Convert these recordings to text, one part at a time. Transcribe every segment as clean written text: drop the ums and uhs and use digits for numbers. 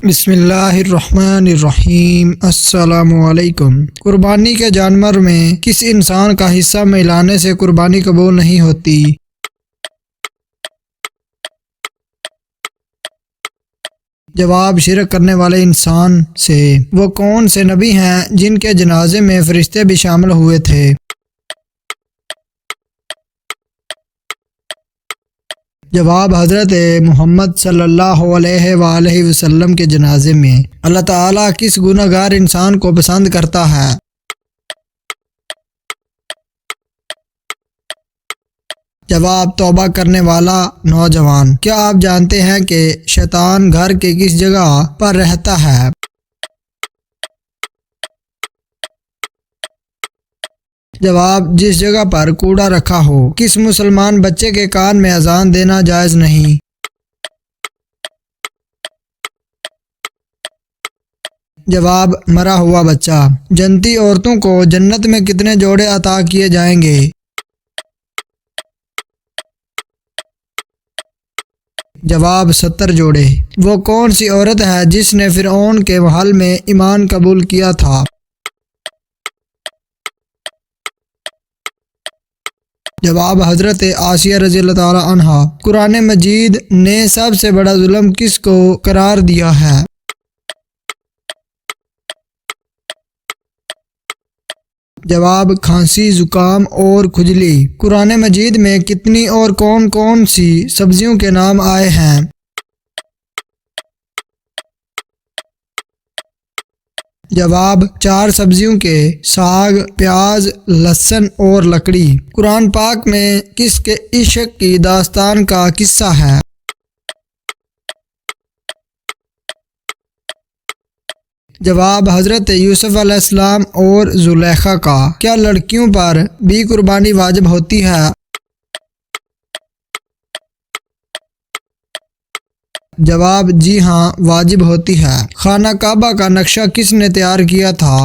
بسم اللہ الرحمن الرحیم۔ السلام علیکم۔ قربانی کے جانور میں کس انسان کا حصہ ملانے سے قربانی قبول نہیں ہوتی؟ جواب، شرک کرنے والے انسان سے۔ وہ کون سے نبی ہیں جن کے جنازے میں فرشتے بھی شامل ہوئے تھے؟ جواب، حضرت محمد صلی اللہ علیہ وآلہ وسلم کے جنازے میں۔ اللہ تعالیٰ کس گناہ گار انسان کو پسند کرتا ہے؟ جواب، توبہ کرنے والا نوجوان۔ کیا آپ جانتے ہیں کہ شیطان گھر کے کس جگہ پر رہتا ہے؟ جواب، جس جگہ پر کوڑا رکھا ہو۔ کس مسلمان بچے کے کان میں اذان دینا جائز نہیں؟ جواب، مرا ہوا بچہ۔ جنتی عورتوں کو جنت میں کتنے جوڑے عطا کیے جائیں گے؟ جواب، 70 جوڑے۔ وہ کون سی عورت ہے جس نے فرعون کے محل میں ایمان قبول کیا تھا؟ جواب، حضرت آسیہ رضی اللہ تعالی عنہا۔ قرآن مجید نے سب سے بڑا ظلم کس کو قرار دیا ہے؟ جواب، کھانسی، زکام اور کھجلی۔ قرآن مجید میں کتنی اور کون کون سی سبزیوں کے نام آئے ہیں؟ جواب، 4 سبزیوں کے: ساگ، پیاز، لہسن اور لکڑی۔ قرآن پاک میں کس کے عشق کی داستان کا قصہ ہے؟ جواب، حضرت یوسف علیہ السلام اور زلیخا کا۔ کیا لڑکیوں پر بھی قربانی واجب ہوتی ہے؟ جواب، جی ہاں، واجب ہوتی ہے۔ خانہ کعبہ کا نقشہ کس نے تیار کیا تھا؟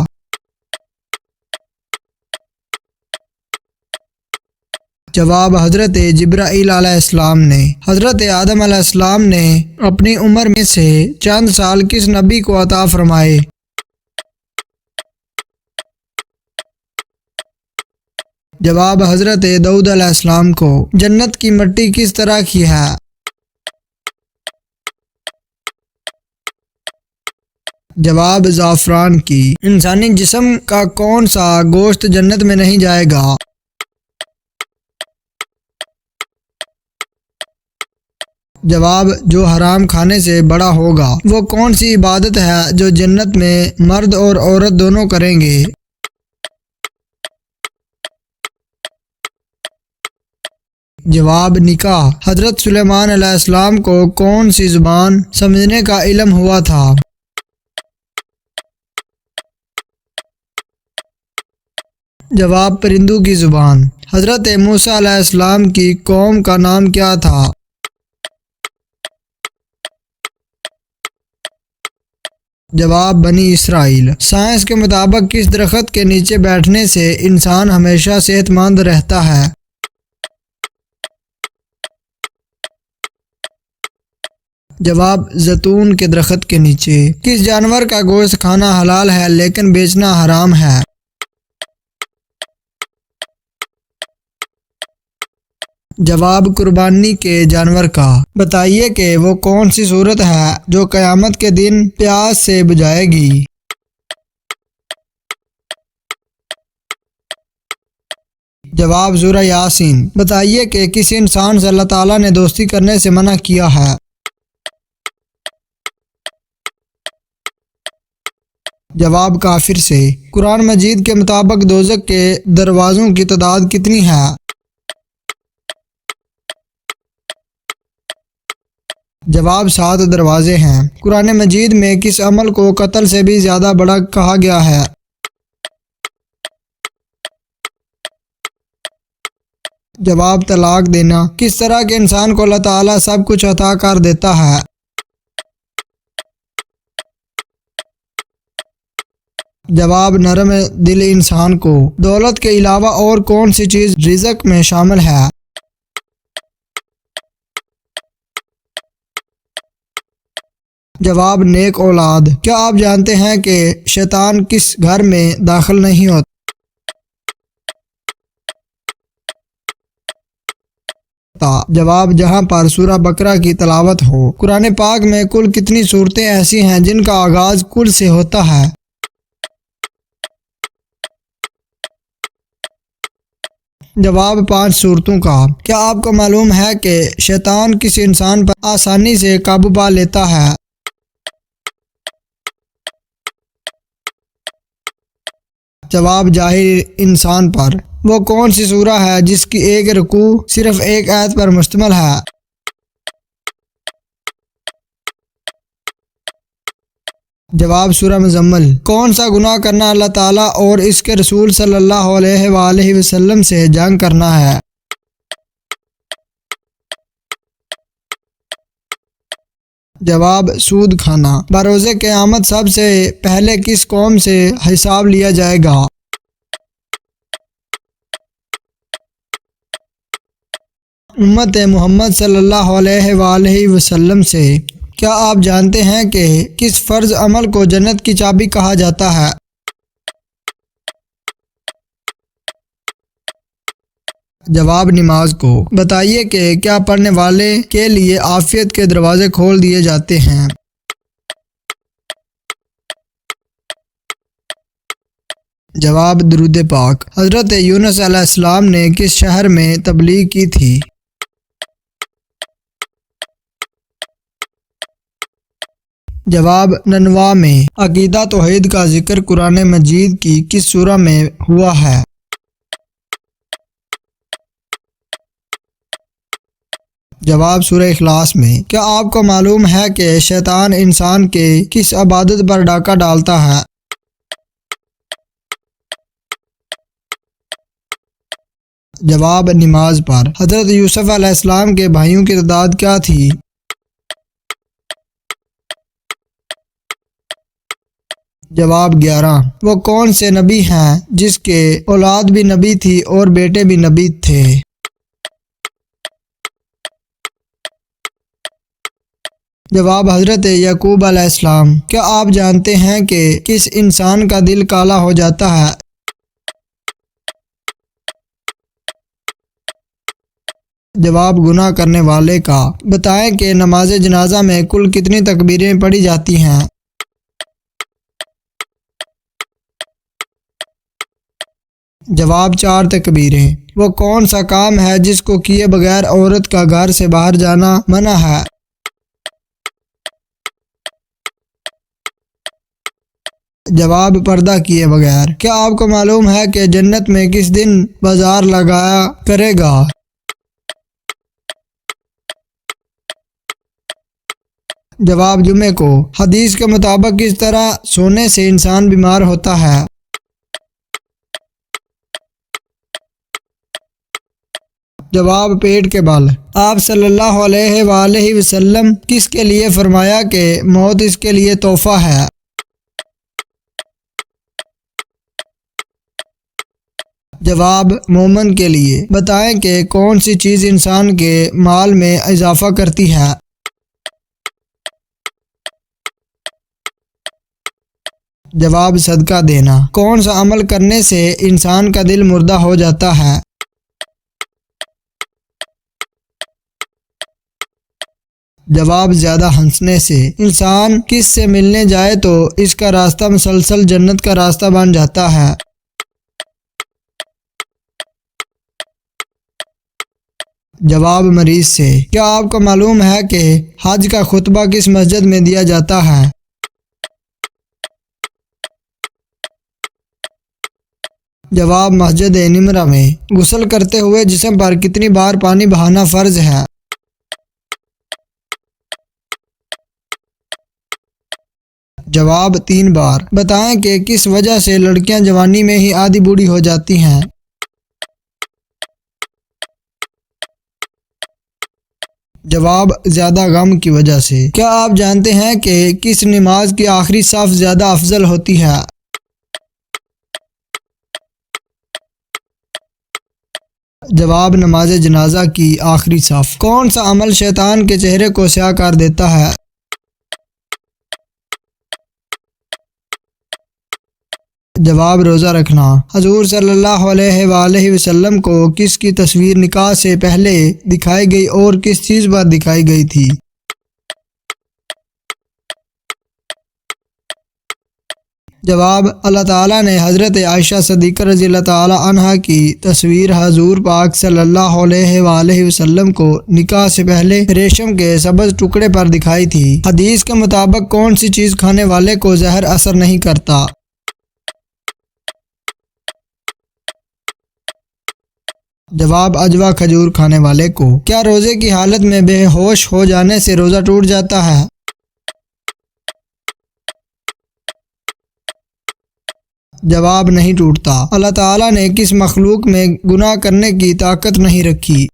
جواب، حضرت جبرائیل علیہ السلام نے۔ حضرت آدم علیہ السلام نے اپنی عمر میں سے چند سال کس نبی کو عطا فرمائے؟ جواب، حضرت داؤد علیہ السلام کو۔ جنت کی مٹی کس طرح کی ہے؟ جواب، زعفران کی۔ انسانی جسم کا کون سا گوشت جنت میں نہیں جائے گا؟ جواب، جو حرام کھانے سے بڑا ہوگا۔ وہ کون سی عبادت ہے جو جنت میں مرد اور عورت دونوں کریں گے؟ جواب، نکاح۔ حضرت سلیمان علیہ السلام کو کون سی زبان سمجھنے کا علم ہوا تھا؟ جواب، پرندوں کی زبان۔ حضرت موسیٰ علیہ السلام کی قوم کا نام کیا تھا؟ جواب، بنی اسرائیل۔ سائنس کے مطابق کس درخت کے نیچے بیٹھنے سے انسان ہمیشہ صحت مند رہتا ہے؟ جواب، زیتون کے درخت کے نیچے۔ کس جانور کا گوشت کھانا حلال ہے لیکن بیچنا حرام ہے؟ جواب، قربانی کے جانور کا۔ بتائیے کہ وہ کون سی سورت ہے جو قیامت کے دن پیاس سے بجھائے گی؟ جواب، سورہ یاسین۔ بتائیے کہ کس انسان سے اللہ تعالیٰ نے دوستی کرنے سے منع کیا ہے؟ جواب، کافر سے۔ قرآن مجید کے مطابق دوزخ کے دروازوں کی تعداد کتنی ہے؟ جواب، 7 دروازے ہیں۔ قرآن مجید میں کس عمل کو قتل سے بھی زیادہ بڑا کہا گیا ہے؟ جواب، طلاق دینا۔ کس طرح کے انسان کو اللہ تعالیٰ سب کچھ عطا کر دیتا ہے؟ جواب، نرم دل انسان کو۔ دولت کے علاوہ اور کون سی چیز رزق میں شامل ہے؟ جواب نیک اولاد۔ کیا آپ جانتے ہیں کہ شیطان کس گھر میں داخل نہیں ہوتا؟ جواب جہاں پر سورہ بقرہ کی تلاوت ہو۔ قرآن پاک میں کل کتنی صورتیں ایسی ہیں جن کا آغاز کل سے ہوتا ہے؟ جواب 5 صورتوں کا۔ کیا آپ کو معلوم ہے کہ شیطان کس انسان پر آسانی سے قابو پا لیتا ہے؟ جواب جاہل انسان پر۔ وہ کون سی سورہ ہے جس کی ایک رکوع صرف ایک آیت پر مشتمل ہے؟ جواب سورہ مزمل۔ کون سا گناہ کرنا اللہ تعالیٰ اور اس کے رسول صلی اللہ علیہ وآلہ وسلم سے جنگ کرنا ہے؟ جواب سود کھانا۔ بروز قیامت سب سے پہلے کس قوم سے حساب لیا جائے گا؟ امت محمد صلی اللہ علیہ وآلہ وسلم سے۔ کیا آپ جانتے ہیں کہ کس فرض عمل کو جنت کی چابی کہا جاتا ہے؟ جواب نماز کو۔ بتائیے کہ کیا پڑھنے والے کے لیے عافیت کے دروازے کھول دیے جاتے ہیں؟ جواب درود پاک۔ حضرت یونس علیہ السلام نے کس شہر میں تبلیغ کی تھی؟ جواب ننوا میں۔ عقیدہ توحید کا ذکر قرآن مجید کی کس سورہ میں ہوا ہے؟ جواب سورہ اخلاص میں۔ کیا آپ کو معلوم ہے کہ شیطان انسان کے کس عبادت پر ڈاکہ ڈالتا ہے؟ جواب نماز پر۔ حضرت یوسف علیہ السلام کے بھائیوں کی تعداد کیا تھی؟ جواب 11۔ وہ کون سے نبی ہیں جس کے اولاد بھی نبی تھی اور بیٹے بھی نبی تھے؟ جواب حضرت یعقوب علیہ السلام۔ کیا آپ جانتے ہیں کہ کس انسان کا دل کالا ہو جاتا ہے؟ جواب گناہ کرنے والے کا۔ بتائیں کہ نماز جنازہ میں کل کتنی تکبیریں پڑھی جاتی ہیں؟ جواب 4 تکبیریں۔ وہ کون سا کام ہے جس کو کیے بغیر عورت کا گھر سے باہر جانا منع ہے؟ جواب پردہ کیے بغیر۔ کیا آپ کو معلوم ہے کہ جنت میں کس دن بازار لگایا کرے گا؟ جواب جمعے کو۔ حدیث کے مطابق کس طرح سونے سے انسان بیمار ہوتا ہے؟ جواب پیٹ کے بل۔ آپ صلی اللہ علیہ وآلہ وسلم کس کے لیے فرمایا کہ موت اس کے لیے تحفہ ہے؟ جواب مومن کے لیے۔ بتائیں کہ کون سی چیز انسان کے مال میں اضافہ کرتی ہے؟ جواب صدقہ دینا۔ کون سا عمل کرنے سے انسان کا دل مردہ ہو جاتا ہے؟ جواب زیادہ ہنسنے سے۔ انسان کس سے ملنے جائے تو اس کا راستہ مسلسل جنت کا راستہ بن جاتا ہے؟ جواب مریض سے۔ کیا آپ کو معلوم ہے کہ حج کا خطبہ کس مسجد میں دیا جاتا ہے؟ جواب مسجد نمرہ میں۔ غسل کرتے ہوئے جسم پر کتنی بار پانی بہانا فرض ہے؟ جواب 3 بار۔ بتائیں کہ کس وجہ سے لڑکیاں جوانی میں ہی آدھی بوڑھی ہو جاتی ہیں؟ جواب زیادہ غم کی وجہ سے۔ کیا آپ جانتے ہیں کہ کس نماز کی آخری صف زیادہ افضل ہوتی ہے؟ جواب نماز جنازہ کی آخری صف۔ کون سا عمل شیطان کے چہرے کو سیاہ کر دیتا ہے؟ جواب روزہ رکھنا۔ حضور صلی اللہ علیہ وآلہ وسلم کو کس کی تصویر نکاح سے پہلے دکھائی گئی اور کس چیز پر دکھائی گئی تھی؟ جواب، اللہ تعالیٰ نے حضرت عائشہ صدیقہ رضی اللہ تعالیٰ عنہا کی تصویر حضور پاک صلی اللہ علیہ وآلہ وسلم کو نکاح سے پہلے ریشم کے سبز ٹکڑے پر دکھائی تھی۔ حدیث کے مطابق کون سی چیز کھانے والے کو زہر اثر نہیں کرتا؟ جواب، اجوا کھجور کھانے والے کو۔ کیا روزے کی حالت میں بے ہوش ہو جانے سے روزہ ٹوٹ جاتا ہے؟ جواب، نہیں ٹوٹتا۔ اللہ تعالیٰ نے کس مخلوق میں گناہ کرنے کی طاقت نہیں رکھی؟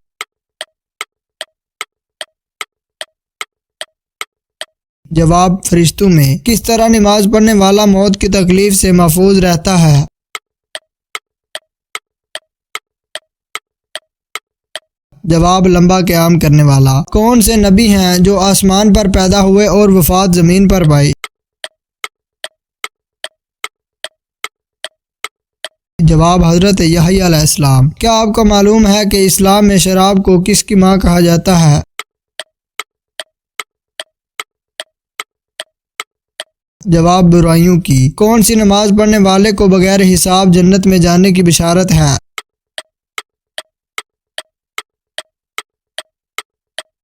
جواب، فرشتوں میں۔ کس طرح نماز پڑھنے والا موت کی تکلیف سے محفوظ رہتا ہے؟ جواب، لمبا قیام کرنے والا۔ کون سے نبی ہیں جو آسمان پر پیدا ہوئے اور وفات زمین پر پائی؟ جواب، حضرت یحییٰ علیہ السلام۔ کیا آپ کو معلوم ہے کہ اسلام میں شراب کو کس کی ماں کہا جاتا ہے؟ جواب، برائیوں کی۔ کون سی نماز پڑھنے والے کو بغیر حساب جنت میں جانے کی بشارت ہے؟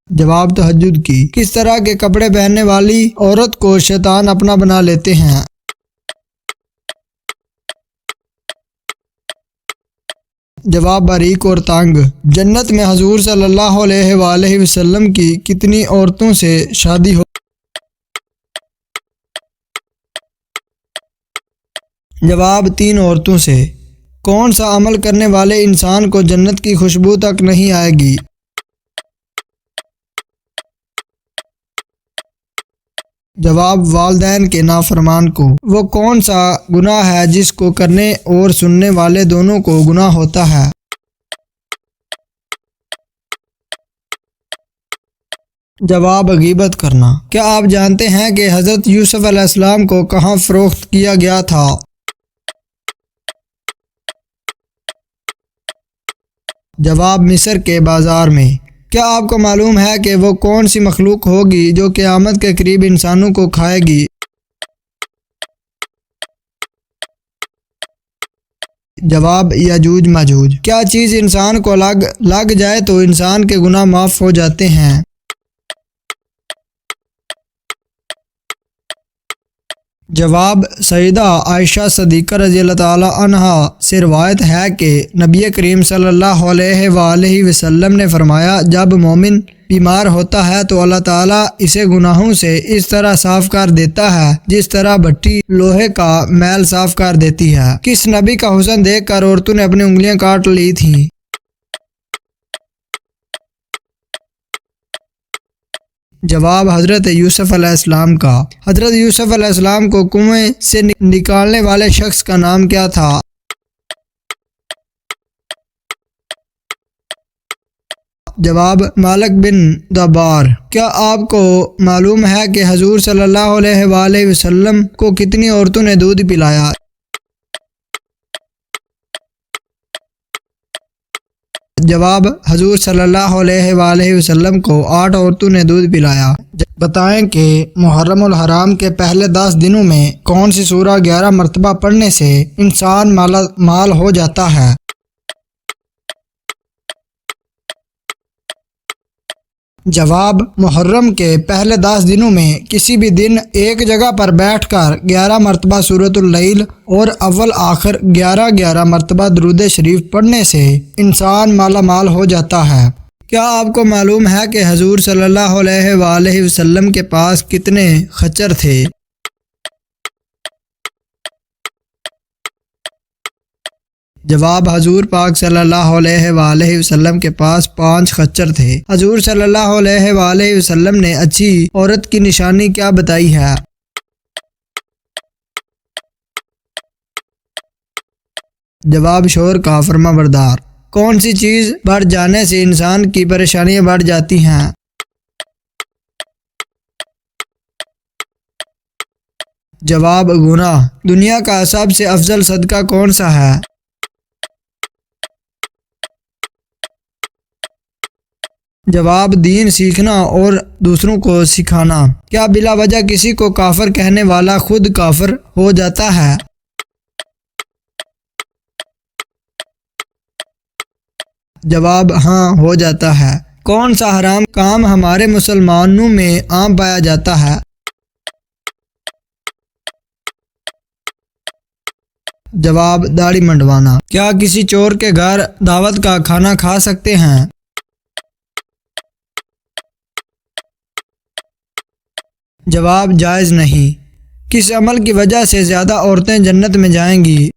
جواب، تہجد کی۔ کس طرح کے کپڑے پہننے والی عورت کو شیطان اپنا بنا لیتے ہیں؟ جواب، باریک اور تنگ۔ جنت میں حضور صلی اللہ علیہ وآلہ وسلم کی کتنی عورتوں سے شادی ہو؟ جواب، 3 عورتوں سے۔ کون سا عمل کرنے والے انسان کو جنت کی خوشبو تک نہیں آئے گی؟ جواب، والدین کے نافرمان کو۔ وہ کون سا گناہ ہے جس کو کرنے اور سننے والے دونوں کو گناہ ہوتا ہے؟ جواب، غیبت کرنا۔ کیا آپ جانتے ہیں کہ حضرت یوسف علیہ السلام کو کہاں فروخت کیا گیا تھا؟ جواب، مصر کے بازار میں۔ کیا آپ کو معلوم ہے کہ وہ کون سی مخلوق ہوگی جو قیامت کے قریب انسانوں کو کھائے گی؟ جواب، یاجوج ماجوج۔ کیا چیز انسان کو لگ جائے تو انسان کے گناہ معاف ہو جاتے ہیں؟ جواب، سیدہ عائشہ صدیقہ رضی اللہ تعالی عنہا سے روایت ہے کہ نبی کریم صلی اللہ علیہ وآلہ وسلم نے فرمایا، جب مومن بیمار ہوتا ہے تو اللہ تعالیٰ اسے گناہوں سے اس طرح صاف کر دیتا ہے جس طرح بھٹی لوہے کا میل صاف کر دیتی ہے۔ کس نبی کا حسن دیکھ کر عورتوں نے اپنی انگلیاں کاٹ لی تھیں؟ جواب، حضرت یوسف علیہ السلام کا۔ حضرت یوسف علیہ السلام کو کنویں سے نکالنے والے شخص کا نام کیا تھا؟ جواب، مالک بن دبار۔ کیا آپ کو معلوم ہے کہ حضور صلی اللہ علیہ وآلہ وسلم کو کتنی عورتوں نے دودھ پلایا؟ جواب، حضور صلی اللہ علیہ وآلہ وسلم کو 8 عورتوں نے دودھ پلایا۔ بتائیں کہ محرم الحرام کے پہلے 10 دنوں میں کون سی سورہ 11 مرتبہ پڑھنے سے انسان مال ہو جاتا ہے؟ جواب، محرم کے پہلے 10 دنوں میں کسی بھی دن ایک جگہ پر بیٹھ کر 11 مرتبہ سورۃ اللیل اور اول آخر 11 مرتبہ درود شریف پڑھنے سے انسان مالا مال ہو جاتا ہے۔ کیا آپ کو معلوم ہے کہ حضور صلی اللہ علیہ وآلہ وسلم کے پاس کتنے خچر تھے؟ جواب، حضور پاک صلی اللہ علیہ وآلہ وسلم کے پاس 5 خچر تھے۔ حضور صلی اللہ علیہ وآلہ وسلم نے اچھی عورت کی نشانی کیا بتائی ہے؟ جواب، شوہر کا فرما بردار۔ کون سی چیز بڑھ جانے سے انسان کی پریشانیاں بڑھ جاتی ہیں؟ جواب گناہ۔ دنیا کا سب سے افضل صدقہ کون سا ہے؟ جواب دین سیکھنا اور دوسروں کو سکھانا۔ کیا بلا وجہ کسی کو کافر کہنے والا خود کافر ہو جاتا ہے؟ جواب ہاں، ہو جاتا ہے۔ کون سا حرام کام ہمارے مسلمانوں میں عام پایا جاتا ہے؟ جواب داڑھی منڈوانا۔ کیا کسی چور کے گھر دعوت کا کھانا کھا سکتے ہیں؟ جواب جائز نہیں۔ کس عمل کی وجہ سے زیادہ عورتیں جنت میں جائیں گی؟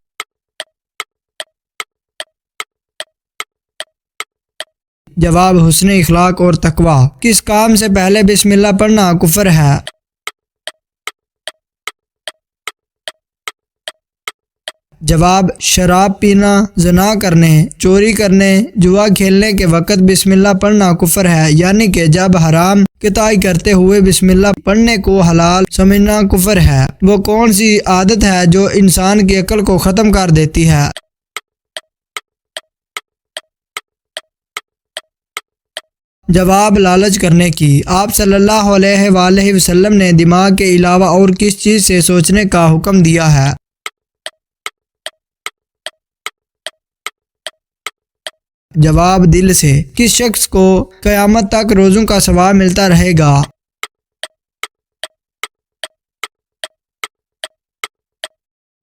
جواب حسن اخلاق اور تقوی۔ کس کام سے پہلے بسم اللہ پڑھنا کفر ہے؟ جواب شراب پینا، زنا کرنے، چوری کرنے، جوا کھیلنے کے وقت بسم اللہ پڑھنا کفر ہے، یعنی کہ جب حرام قطعی کرتے ہوئے بسم اللہ پڑھنے کو حلال سمجھنا کفر ہے۔ وہ کون سی عادت ہے جو انسان کی عقل کو ختم کر دیتی ہے؟ جواب لالچ کرنے کی۔ آپ صلی اللہ علیہ وآلہ وسلم نے دماغ کے علاوہ اور کس چیز سے سوچنے کا حکم دیا ہے؟ جواب دل سے۔ کس شخص کو قیامت تک روزوں کا ثواب ملتا رہے گا؟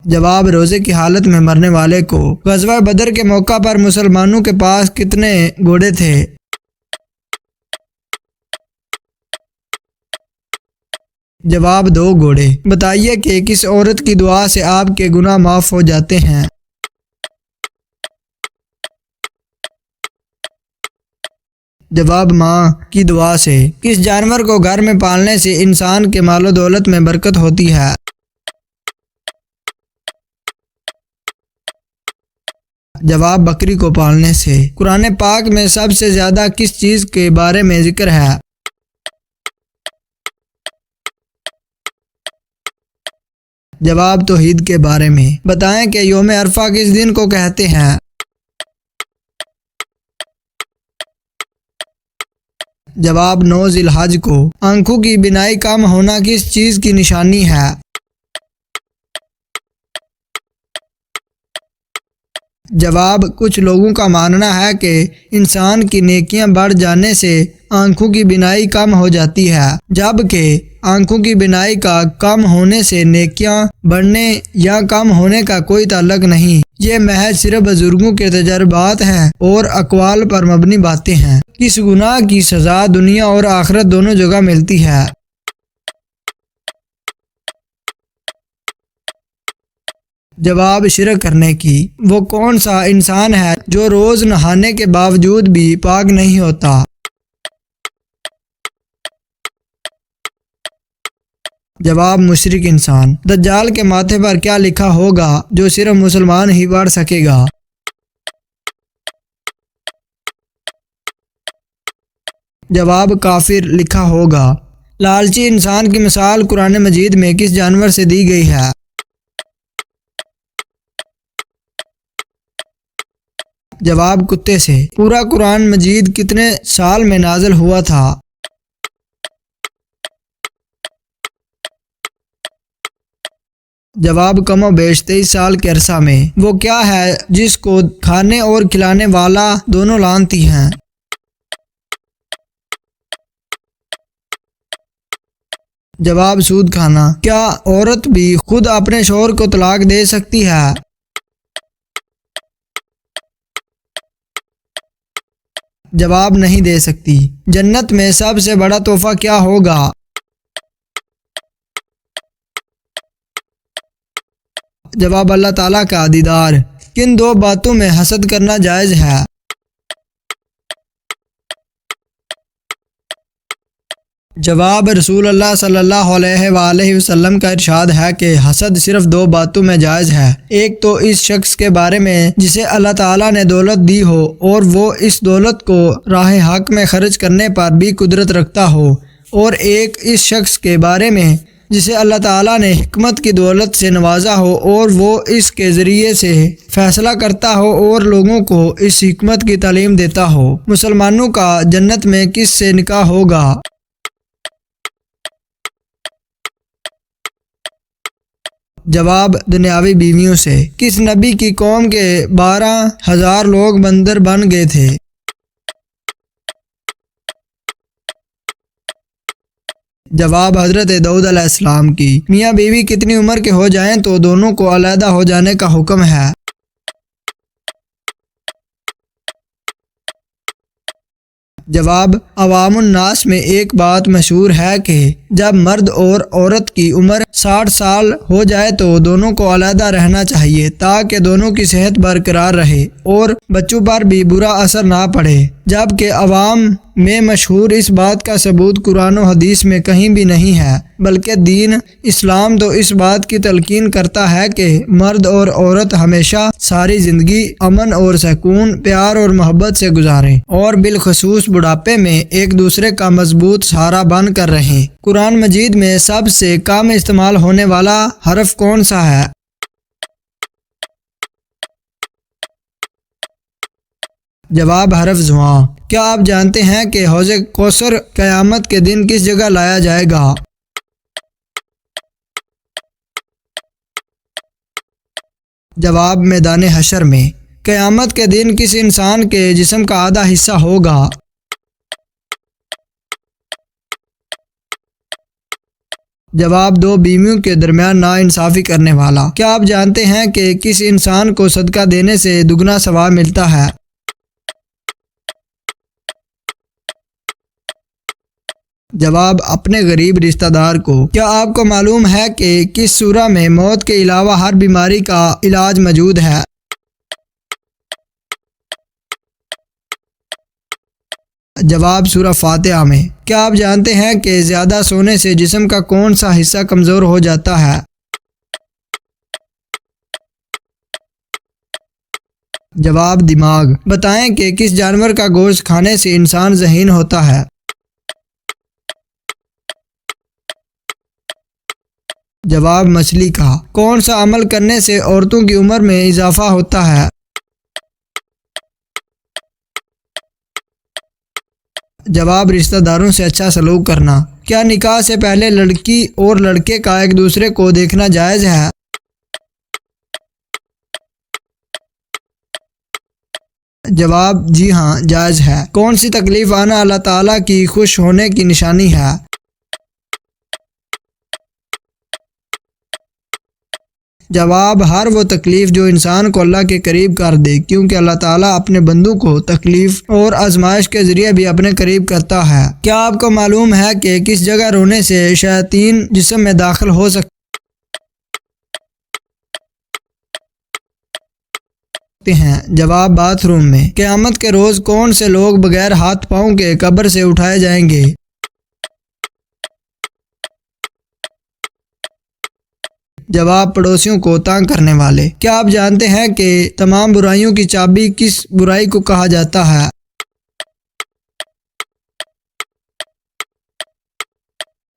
جواب روزے کی حالت میں مرنے والے کو۔ غزوہ بدر کے موقع پر مسلمانوں کے پاس کتنے گھوڑے تھے؟ جواب 2 گھوڑے۔ بتائیے کہ کس عورت کی دعا سے آپ کے گناہ معاف ہو جاتے ہیں؟ جواب ماں کی دعا سے۔ کس جانور کو گھر میں پالنے سے انسان کے مال و دولت میں برکت ہوتی ہے؟ جواب بکری کو پالنے سے۔ قرآن پاک میں سب سے زیادہ کس چیز کے بارے میں ذکر ہے؟ جواب توحید کے بارے میں۔ بتائیں کہ یوم عرفہ کس دن کو کہتے ہیں؟ جواب 9 ذی الحج کو۔ آنکھوں کی بینائی کم ہونا کس چیز کی نشانی ہے؟ جواب کچھ لوگوں کا ماننا ہے کہ انسان کی نیکیاں بڑھ جانے سے آنکھوں کی بینائی کم ہو جاتی ہے، جبکہ آنکھوں کی بینائی کا کم ہونے سے نیکیاں بڑھنے یا کم ہونے کا کوئی تعلق نہیں۔ یہ محض صرف بزرگوں کے تجربات ہیں اور اقوال پر مبنی باتیں ہیں۔ کس گناہ کی سزا دنیا اور آخرت دونوں جگہ ملتی ہے؟ جواب شرک کرنے کی۔ وہ کون سا انسان ہے جو روز نہانے کے باوجود بھی پاک نہیں ہوتا؟ جواب مشرک انسان۔ دجال کے ماتھے پر کیا لکھا ہوگا جو صرف مسلمان ہی پڑھ سکے گا؟ جواب کافر لکھا ہوگا۔ لالچی انسان کی مثال قرآن مجید میں کس جانور سے دی گئی ہے؟ جواب کتے سے۔ پورا قرآن مجید کتنے سال میں نازل ہوا تھا؟ جواب کم و بیش 23 سال کے عرصہ میں۔ وہ کیا ہے جس کو کھانے اور کھلانے والا دونوں لانتی ہیں؟ جواب سود کھانا۔ کیا عورت بھی خود اپنے شوہر کو طلاق دے سکتی ہے؟ جواب نہیں دے سکتی۔ جنت میں سب سے بڑا تحفہ کیا ہوگا؟ جواب اللہ تعالیٰ کا دیدار۔ کن 2 باتوں میں حسد کرنا جائز ہے؟ جواب رسول اللہ صلی اللہ علیہ وآلہ وسلم کا ارشاد ہے کہ حسد صرف 2 باتوں میں جائز ہے۔ ایک تو اس شخص کے بارے میں جسے اللہ تعالیٰ نے دولت دی ہو اور وہ اس دولت کو راہ حق میں خرچ کرنے پر بھی قدرت رکھتا ہو، اور ایک اس شخص کے بارے میں جسے اللہ تعالیٰ نے حکمت کی دولت سے نوازا ہو اور وہ اس کے ذریعے سے فیصلہ کرتا ہو اور لوگوں کو اس حکمت کی تعلیم دیتا ہو۔ مسلمانوں کا جنت میں کس سے نکاح ہوگا؟ جواب دنیاوی بیویوں سے۔ کس نبی کی قوم کے 12,000 لوگ بندر بن گئے تھے؟ جواب حضرت داؤد علیہ السلام کی۔ میاں بیوی کتنی عمر کے ہو جائیں تو دونوں کو علیحدہ ہو جانے کا حکم ہے؟ جواب عوام الناس میں ایک بات مشہور ہے کہ جب مرد اور عورت کی عمر 60 سال ہو جائے تو دونوں کو علیحدہ رہنا چاہیے تاکہ دونوں کی صحت برقرار رہے اور بچوں پر بھی برا اثر نہ پڑے، جبکہ عوام میں مشہور اس بات کا ثبوت قرآن و حدیث میں کہیں بھی نہیں ہے، بلکہ دین اسلام تو اس بات کی تلقین کرتا ہے کہ مرد اور عورت ہمیشہ ساری زندگی امن اور سکون، پیار اور محبت سے گزاریں اور بالخصوص بڑھاپے میں ایک دوسرے کا مضبوط سہارا بن کر رہیں۔ قرآن مجید میں سب سے کم استعمال ہونے والا حرف کون سا ہے؟ جواب حرف زواں۔ کیا آپ جانتے ہیں کہ حوض کوثر قیامت کے دن کس جگہ لایا جائے گا؟ جواب میدان حشر میں۔ قیامت کے دن کس انسان کے جسم کا آدھا حصہ ہوگا؟ جواب دو بیویوں کے درمیان ناانصافی کرنے والا۔ کیا آپ جانتے ہیں کہ کس انسان کو صدقہ دینے سے دگنا ثواب ملتا ہے؟ جواب اپنے غریب رشتہ دار کو۔ کیا آپ کو معلوم ہے کہ کس سورہ میں موت کے علاوہ ہر بیماری کا علاج موجود ہے؟ جواب سورہ فاتحہ میں۔ کیا آپ جانتے ہیں کہ زیادہ سونے سے جسم کا کون سا حصہ کمزور ہو جاتا ہے؟ جواب دماغ۔ بتائیں کہ کس جانور کا گوشت کھانے سے انسان ذہین ہوتا ہے؟ جواب مچھلی کا۔ کون سا عمل کرنے سے عورتوں کی عمر میں اضافہ ہوتا ہے؟ جواب رشتہ داروں سے اچھا سلوک کرنا۔ کیا نکاح سے پہلے لڑکی اور لڑکے کا ایک دوسرے کو دیکھنا جائز ہے؟ جواب جی ہاں جائز ہے۔ کون سی تکلیف آنا اللہ تعالیٰ کی خوش ہونے کی نشانی ہے؟ جواب ہر وہ تکلیف جو انسان کو اللہ کے قریب کر دے، کیونکہ اللہ تعالیٰ اپنے بندوں کو تکلیف اور آزمائش کے ذریعے بھی اپنے قریب کرتا ہے۔ کیا آپ کو معلوم ہے کہ کس جگہ رونے سے شیاطین جسم میں داخل ہو سکتے ہیں؟ جواب باتھ روم میں۔ قیامت کے روز کون سے لوگ بغیر ہاتھ پاؤں کے قبر سے اٹھائے جائیں گے؟ جواب پڑوسیوں کو تنگ کرنے والے۔ کیا آپ جانتے ہیں کہ تمام برائیوں کی چابی کس برائی کو کہا جاتا ہے؟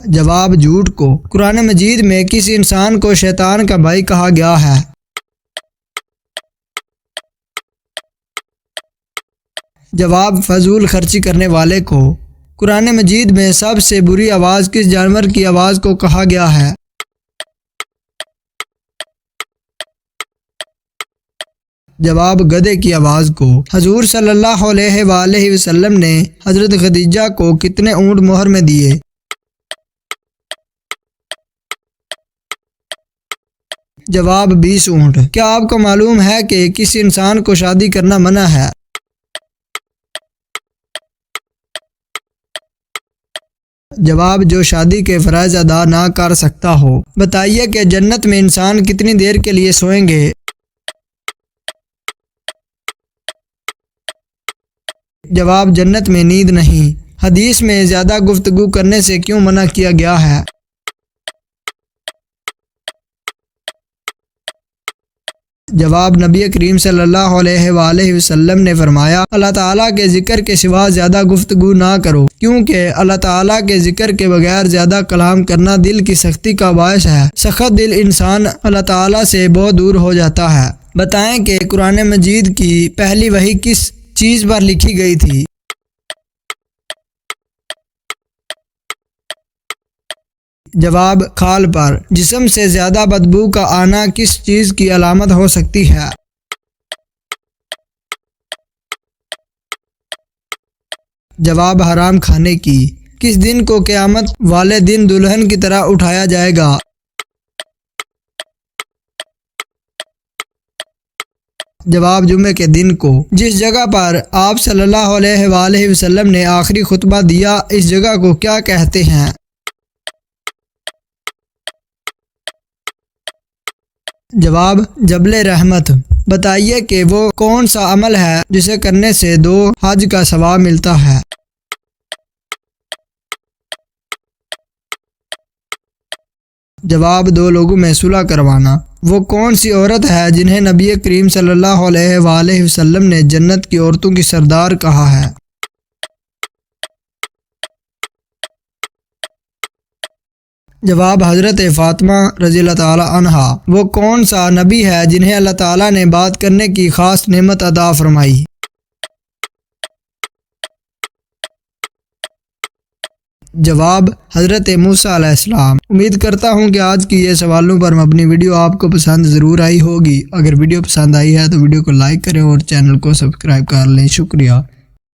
جواب جھوٹ کو۔ قرآن مجید میں کس انسان کو شیطان کا بھائی کہا گیا ہے؟ جواب فضول خرچی کرنے والے کو۔ قرآن مجید میں سب سے بری آواز کس جانور کی آواز کو کہا گیا ہے؟ جواب گدھے کی آواز کو۔ حضور صلی اللہ علیہ وآلہ وسلم نے حضرت خدیجہ کو کتنے اونٹ مہر میں دیے؟ جواب 20 اونٹ۔ کیا آپ کو معلوم ہے کہ کس انسان کو شادی کرنا منع ہے؟ جواب جو شادی کے فرائض ادا نہ کر سکتا ہو۔ بتائیے کہ جنت میں انسان کتنی دیر کے لیے سوئیں گے؟ جواب جنت میں نیند نہیں۔ حدیث میں زیادہ گفتگو کرنے سے کیوں منع کیا گیا ہے؟ جواب: نبی کریم صلی اللہ علیہ وآلہ وسلم نے فرمایا، اللہ تعالیٰ کے ذکر کے سوا زیادہ گفتگو نہ کرو، کیونکہ اللہ تعالیٰ کے ذکر کے بغیر زیادہ کلام کرنا دل کی سختی کا باعث ہے۔ سخت دل انسان اللہ تعالیٰ سے بہت دور ہو جاتا ہے۔ بتائیں کہ قرآن مجید کی پہلی وحی کس چیز پر لکھی گئی تھی؟ جواب: کھال پر۔ جسم سے زیادہ بدبو کا آنا کس چیز کی علامت ہو سکتی ہے؟ جواب: حرام کھانے کی۔ کس دن کو قیامت والے دن دلہن کی طرح اٹھایا جائے گا؟ جواب: جمعے کے دن کو۔ جس جگہ پر آپ صلی اللہ علیہ وآلہ وسلم نے آخری خطبہ دیا، اس جگہ کو کیا کہتے ہیں؟ جواب: جبل رحمت۔ بتائیے کہ وہ کون سا عمل ہے جسے کرنے سے 2 حج کا ثواب ملتا ہے؟ جواب: 2 لوگوں میں صلح کروانا۔ وہ کون سی عورت ہے جنہیں نبی کریم صلی اللہ علیہ وآلہ وسلم نے جنت کی عورتوں کی سردار کہا ہے؟ جواب: حضرت فاطمہ رضی اللہ تعالی عنہا۔ وہ کون سا نبی ہے جنہیں اللہ تعالیٰ نے بات کرنے کی خاص نعمت عطا فرمائی؟ جواب: حضرت موسیٰ علیہ السلام۔ امید کرتا ہوں کہ آج کی یہ سوالوں پر مبنی ویڈیو آپ کو پسند ضرور آئی ہوگی۔ اگر ویڈیو پسند آئی ہے تو ویڈیو کو لائک کریں اور چینل کو سبسکرائب کر لیں۔ شکریہ۔